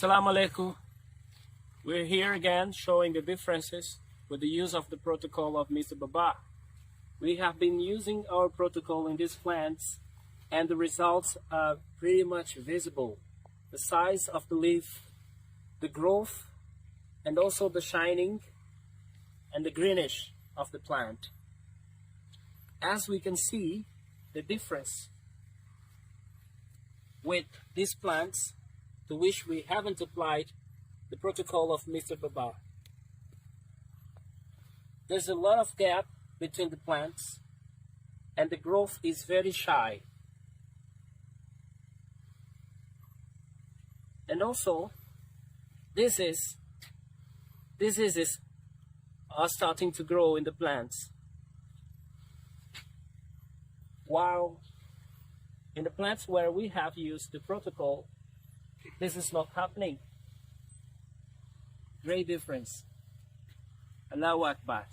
Assalamu alaikum. We're here again showing the differences with the use of the protocol of Mr. Babar. We have been using our protocol in these plants and the results are pretty much visible. The size of the leaf, the growth, and also the shining and the greenish of the plant. As we can see, the difference with these plants to which we haven't applied the protocol of Mr. Babar. There's a lot of gap between the plants and the growth is very shy. And also, this is are starting to grow in the plants. While in the plants where we have used the protocol, this is not happening. Great difference. Allahu Akbar.